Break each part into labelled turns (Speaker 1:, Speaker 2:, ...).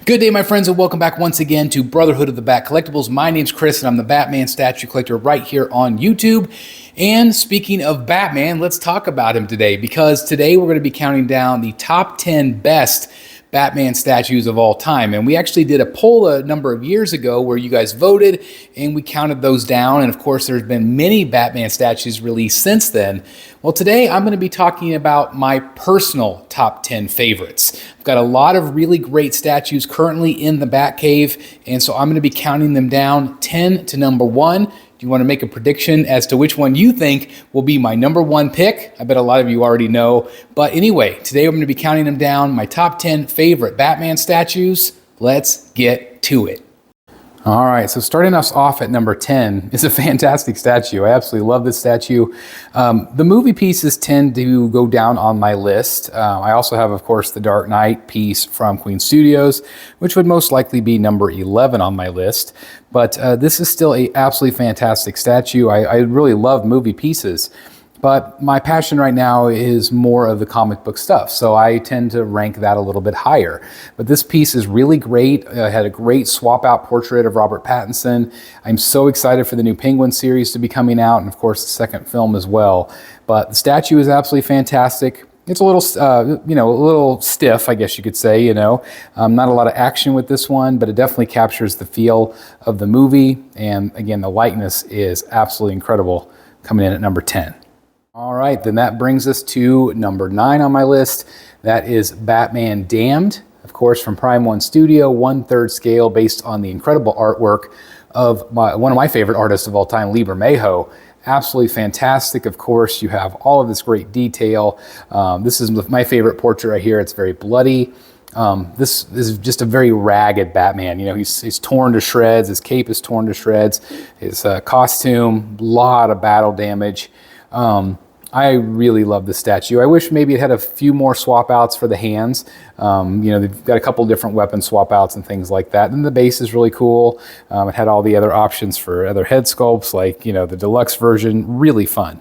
Speaker 1: Good day, my friends, and welcome back once again to Brotherhood of the Bat Collectibles. My name's Chris, and I'm the Batman statue collector right here on YouTube. And speaking of Batman, let's talk about him today, because today we're going to be counting down the top 10 best Batman statues of all time. And we actually did a poll a number of years ago where you guys voted and we counted those down. And of course, there's been many Batman statues released since then. Well, today I'm going to be talking about my personal top 10 favorites. I've got a lot of really great statues currently in the Batcave, and so I'm going to be counting them down 10 to number 1. Do you want to make a prediction as to which one you think will be my number 1 pick? I bet a lot of you already know. But anyway, today I'm going to be counting them down, my top 10 favorite Batman statues. Let's get to it. All right, so starting us off at number 10 is a fantastic statue. I absolutely love this statue. The movie pieces tend to go down on my list. I also have, of course, the Dark Knight piece from Queen Studios, which would most likely be number 11 on my list. But this is still an absolutely fantastic statue. I really love movie pieces. But my passion right now is more of the comic book stuff, so I tend to rank that a little bit higher. But this piece is really great. I had a great swap out portrait of Robert Pattinson. I'm so excited for the new Penguin series to be coming out, and of course the second film as well. But the statue is absolutely fantastic. It's a little, a little stiff, I guess you could say, not a lot of action with this one, but it definitely captures the feel of the movie. And again, the likeness is absolutely incredible, coming in at number 10. All right, then that brings us to number 9 on my list. That is Batman Damned, of course, from Prime One Studio, 1/3 scale, based on the incredible artwork of one of my favorite artists of all time, Lee Bermejo. Absolutely fantastic. Of course, you have all of this great detail. This is my favorite portrait right here. It's very bloody. This is just a very ragged Batman. He's torn to shreds. His cape is torn to shreds. His costume, a lot of battle damage. I really love this statue. I wish maybe it had a few more swap outs for the hands. They've got a couple different weapon swap outs and things like that. And the base is really cool. It had all the other options for other head sculpts, like, the deluxe version, really fun.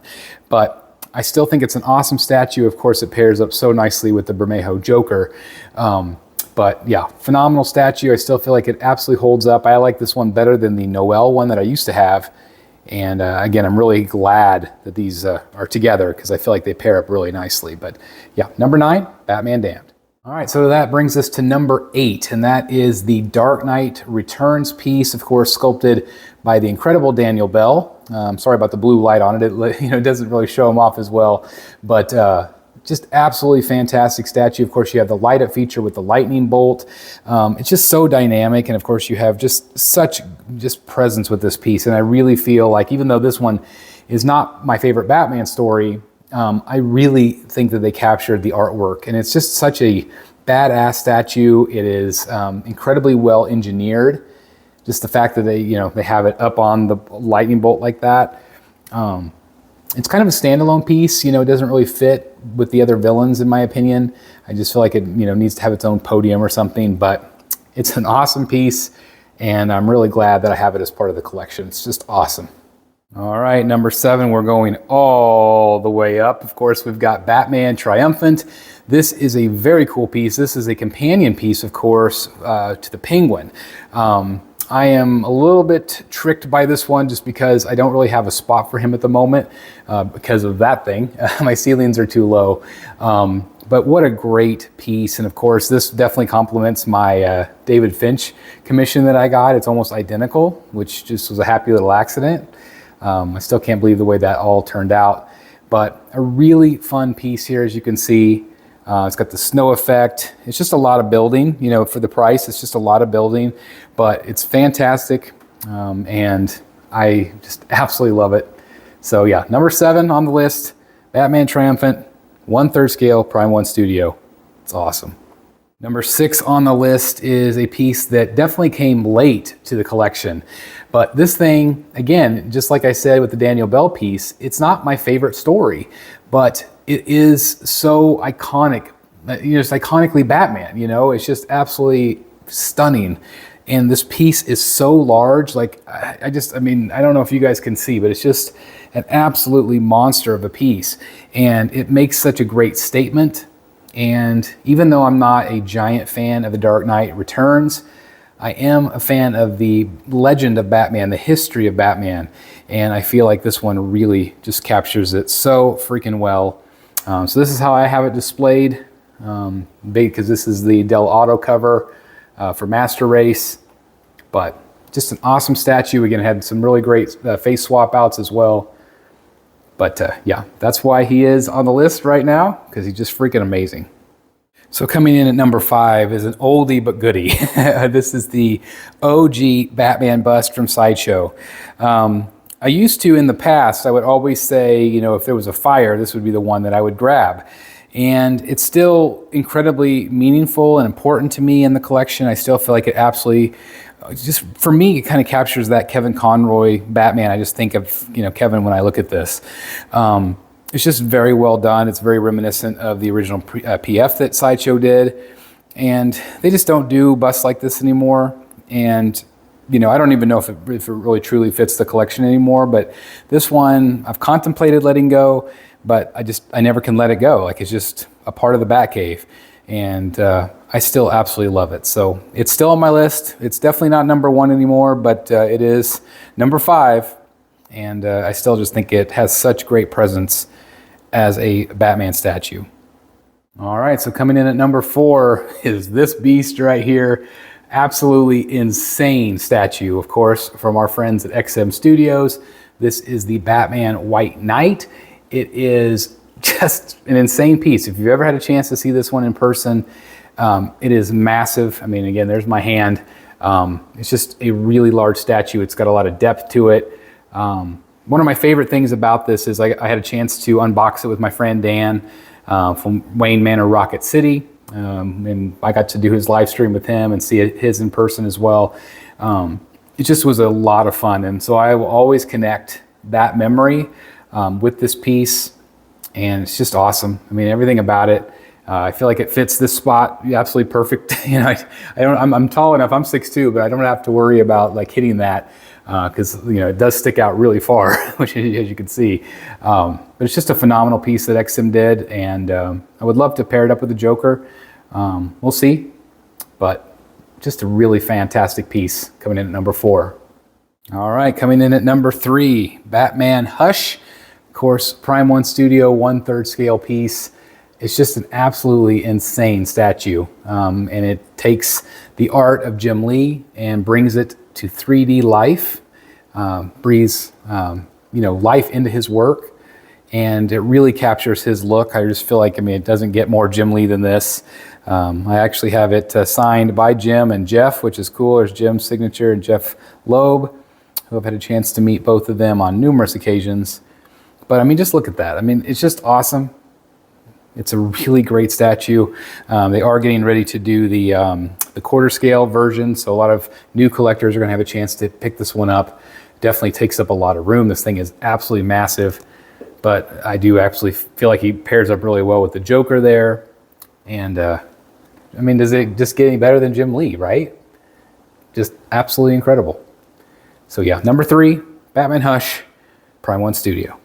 Speaker 1: But I still think it's an awesome statue. Of course, it pairs up so nicely with the Bermejo Joker. But yeah, phenomenal statue. I still feel like it absolutely holds up. I like this one better than the Noel one that I used to have. And again, I'm really glad that these are together, because I feel like they pair up really nicely. But yeah, number 9, Batman Damned. All right, so that brings us to number 8, and that is the Dark Knight Returns piece, of course, sculpted by the incredible Daniel Bell. Sorry about the blue light on it. It doesn't really show him off as well, but just absolutely fantastic statue. Of course, you have the light up feature with the lightning bolt. It's just so dynamic, and of course, you have such presence with this piece. And I really feel like, even though this one is not my favorite Batman story, I really think that they captured the artwork, and it's just such a badass statue. It is incredibly well engineered. Just the fact that they have it up on the lightning bolt like that. It's kind of a standalone piece. It doesn't really fit with the other villains, in my opinion. I just feel like it, needs to have its own podium or something. But it's an awesome piece, and I'm really glad that I have it as part of the collection. It's just awesome. All right, number 7, we're going all the way up. Of course, we've got Batman Triumphant. This is a very cool piece. This is a companion piece, of course, to the Penguin. I am a little bit tricked by this one, just because I don't really have a spot for him at the moment because of that thing. My ceilings are too low. But what a great piece. And of course, this definitely complements my David Finch commission that I got. It's almost identical, which just was a happy little accident. I still can't believe the way that all turned out. But a really fun piece here, as you can see. It's got the snow effect. It's just a lot of building, for the price. It's just a lot of building, but it's fantastic. And I just absolutely love it. So yeah, number 7 on the list, Batman Triumphant, 1/3 scale, Prime One Studio. It's awesome. Number 6 on the list is a piece that definitely came late to the collection. But this thing, again, just like I said with the Daniel Bell piece, it's not my favorite story, but it is so iconic. It's iconically Batman, it's just absolutely stunning. And this piece is so large. I don't know if you guys can see, but it's just an absolutely monster of a piece. And it makes such a great statement. And even though I'm not a giant fan of The Dark Knight Returns, I am a fan of the legend of Batman, the history of Batman. And I feel like this one really just captures it so freaking well. So this is how I have it displayed, because this is the Del Auto cover for Master Race. But just an awesome statue. Again, it had some really great face swap outs as well. But yeah, that's why he is on the list right now, because he's just freaking amazing. So coming in at number 5 is an oldie but goodie. This is the OG Batman bust from Sideshow. I used to, in the past, I would always say, you know, if there was a fire, this would be the one that I would grab. And it's still incredibly meaningful and important to me in the collection. I still feel like it absolutely, just for me, it kind of captures that Kevin Conroy Batman. I just think of, you know, Kevin when I look at this. It's just very well done. It's very reminiscent of the original PF that Sideshow did. And they just don't do busts like this anymore. And you know, I don't even know if it really truly fits the collection anymore, but this one I've contemplated letting go, but I never can let it go. Like, it's just a part of the Batcave, and I still absolutely love it. So it's still on my list. It's definitely not number 1 anymore, but it is number 5, and I still just think it has such great presence as a Batman statue. All right, so coming in at number 4 is this beast right here. Absolutely insane statue, of course, from our friends at XM Studios. This is the Batman White Knight. It is just an insane piece. If you've ever had a chance to see this one in person, it is massive. I mean, again, there's my hand. It's just a really large statue. It's got a lot of depth to it. One of my favorite things about this is I had a chance to unbox it with my friend Dan from Wayne Manor Rocket City. And I got to do his live stream with him and see his in person as well. It just was a lot of fun. And so I will always connect that memory with this piece. And it's just awesome. I mean, everything about it. I feel like it fits this spot absolutely perfect. You know, I'm tall enough. I'm 6'2", but I don't have to worry about like hitting that because you know it does stick out really far, which as you can see. But it's just a phenomenal piece that XM did, and I would love to pair it up with the Joker. We'll see, but just a really fantastic piece coming in at number 4. All right, coming in at number 3, Batman Hush. Of course, Prime 1 Studio 1/3 scale piece. It's just an absolutely insane statue, and it takes the art of Jim Lee and brings it to 3D life, breathes you know, life into his work, and it really captures his look. I just feel like, I mean, it doesn't get more Jim Lee than this. I actually have it signed by Jim and Jeff, which is cool. There's Jim's signature and Jeff Loeb, who I've had a chance to meet both of them on numerous occasions. But I mean, just look at that. I mean, it's just awesome. It's a really great statue. They are getting ready to do the quarter scale version, so a lot of new collectors are going to have a chance to pick this one up. Definitely takes up a lot of room. This thing is absolutely massive, but I do absolutely feel like he pairs up really well with the Joker there. And I mean, does it just get any better than Jim Lee, right? Just absolutely incredible. So yeah, number 3, Batman Hush, Prime 1 Studio.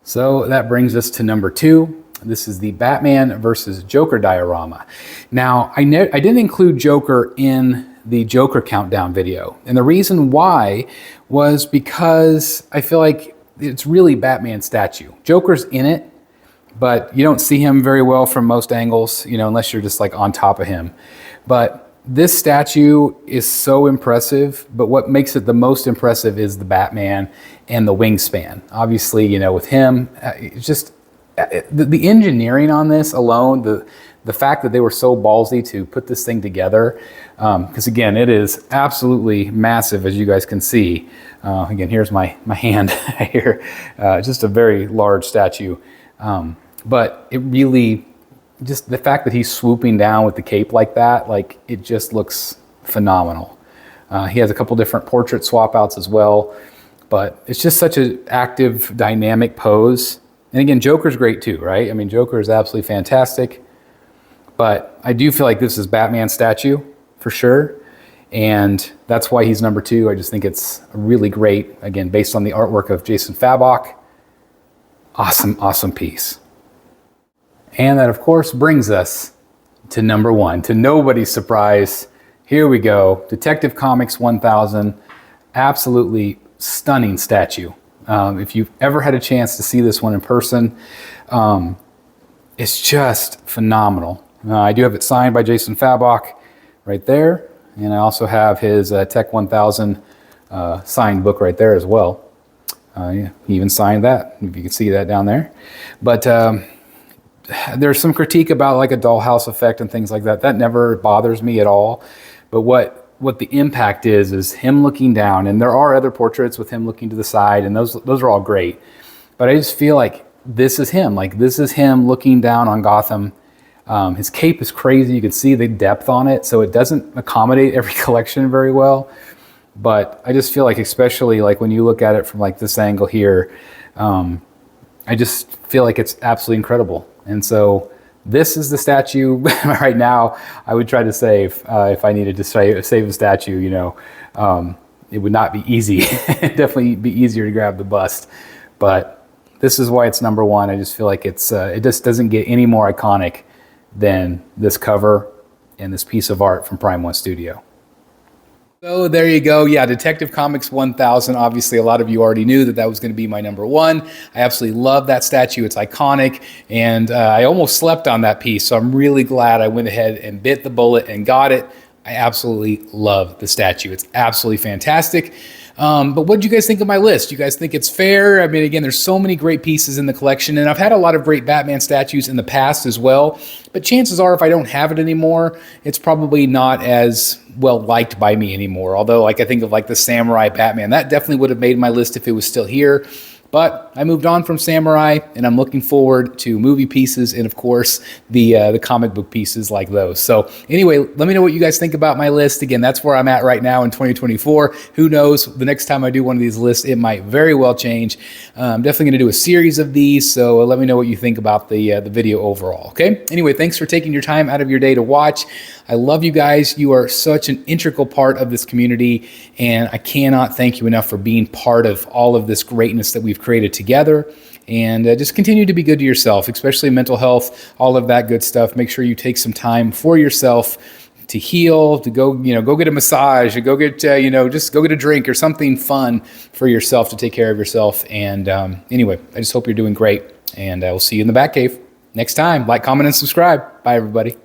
Speaker 1: So that brings us to number 2. This is the Batman versus Joker diorama. Now, I didn't include Joker in the Joker countdown video. And the reason why was because I feel like it's really Batman's statue. Joker's in it, but you don't see him very well from most angles, you know, unless you're just like on top of him. But this statue is so impressive, but what makes it the most impressive is the Batman and the wingspan. Obviously, you know, with him, it's just, the engineering on this alone, the fact that they were so ballsy to put this thing together, because again, it is absolutely massive, as you guys can see. Again, here's my hand here, just a very large statue. But it really, just the fact that he's swooping down with the cape like that, like it just looks phenomenal. He has a couple different portrait swap outs as well, but it's just such an active, dynamic pose. And again, Joker's great too, right? I mean, Joker is absolutely fantastic, but I do feel like this is Batman's statue for sure. And that's why he's number 2. I just think it's really great, again, based on the artwork of Jason Fabok. Awesome, awesome piece. And that, of course, brings us to number one, to nobody's surprise. Here we go, Detective Comics 1000, absolutely stunning statue. If you've ever had a chance to see this one in person, it's just phenomenal. I do have it signed by Jason Fabok right there, and I also have his Tech 1000 signed book right there as well. Yeah, he even signed that, if you can see that down there. But there's some critique about like a dollhouse effect and things like that. That never bothers me at all. But what the impact is him looking down, and there are other portraits with him looking to the side, and those are all great. But I just feel like this is him. Like, this is him looking down on Gotham. His cape is crazy. You can see the depth on it, so it doesn't accommodate every collection very well. But I just feel like, especially like when you look at it from like this angle here, I just feel like it's absolutely incredible. And so this is the statue right now I would try to save if I needed to save a statue. You know, it would not be easy. It'd definitely be easier to grab the bust. But this is why it's number one. I just feel like it just doesn't get any more iconic than this cover and this piece of art from Prime One Studio. So there you go. Yeah, Detective Comics 1000. Obviously, a lot of you already knew that was going to be my number one. I absolutely love that statue. It's iconic, and I almost slept on that piece, so I'm really glad I went ahead and bit the bullet and got it. I absolutely love the statue. It's absolutely fantastic. But what did you guys think of my list? You guys think it's fair? I mean, again, there's so many great pieces in the collection, and I've had a lot of great Batman statues in the past as well. But chances are, if I don't have it anymore, it's probably not as well liked by me anymore. Although, like, I think of like the Samurai Batman, that definitely would have made my list if it was still here. But I moved on from Samurai, and I'm looking forward to movie pieces and, of course, the comic book pieces like those. So anyway, let me know what you guys think about my list. Again, that's where I'm at right now in 2024. Who knows? The next time I do one of these lists, it might very well change. I'm definitely going to do a series of these, so let me know what you think about the video overall, okay? Anyway, thanks for taking your time out of your day to watch. I love you guys. You are such an integral part of this community, and I cannot thank you enough for being part of all of this greatness that we've created together. And just continue to be good to yourself, especially mental health, all of that good stuff. Make sure you take some time for yourself to heal, to go get a massage, or go get, just go get a drink or something fun for yourself to take care of yourself. And anyway, I just hope you're doing great, and I will see you in the Batcave next time. Like, comment, and subscribe. Bye, everybody.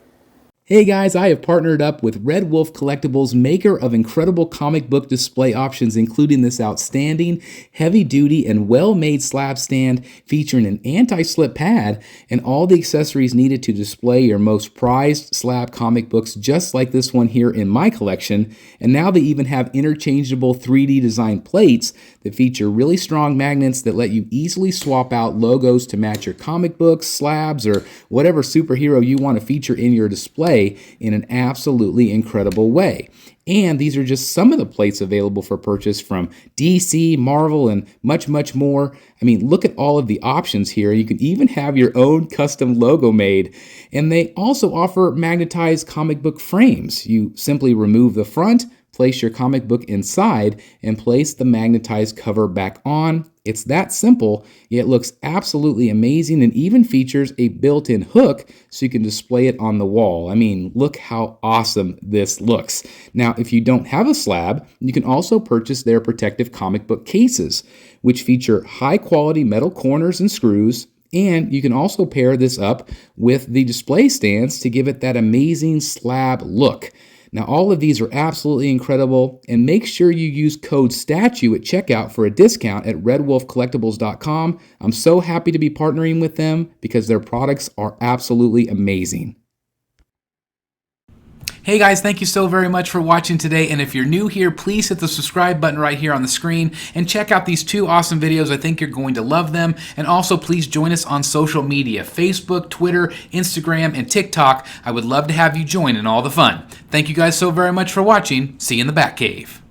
Speaker 1: Hey guys, I have partnered up with Red Wolf Collectibles, maker of incredible comic book display options, including this outstanding, heavy-duty, and well-made slab stand featuring an anti-slip pad and all the accessories needed to display your most prized slab comic books, just like this one here in my collection. And now they even have interchangeable 3D design plates that feature really strong magnets that let you easily swap out logos to match your comic books, slabs, or whatever superhero you want to feature in your display in an absolutely incredible way. And these are just some of the plates available for purchase from DC, Marvel, and much, much more. I mean, look at all of the options here. You can even have your own custom logo made. And they also offer magnetized comic book frames. You simply remove the front, place your comic book inside, and place the magnetized cover back on. It's that simple, yet looks absolutely amazing, and even features a built-in hook so you can display it on the wall. I mean, look how awesome this looks. Now, if you don't have a slab, you can also purchase their protective comic book cases, which feature high-quality metal corners and screws. And you can also pair this up with the display stands to give it that amazing slab look. Now, all of these are absolutely incredible, and make sure you use code STATUE at checkout for a discount at redwolfcollectibles.com. I'm so happy to be partnering with them because their products are absolutely amazing. Hey guys, thank you so very much for watching today, and if you're new here, please hit the subscribe button right here on the screen and check out these two awesome videos. I think you're going to love them. And also please join us on social media: Facebook, Twitter, Instagram, and TikTok. I would love to have you join in all the fun. Thank you guys so very much for watching. See you in the Batcave.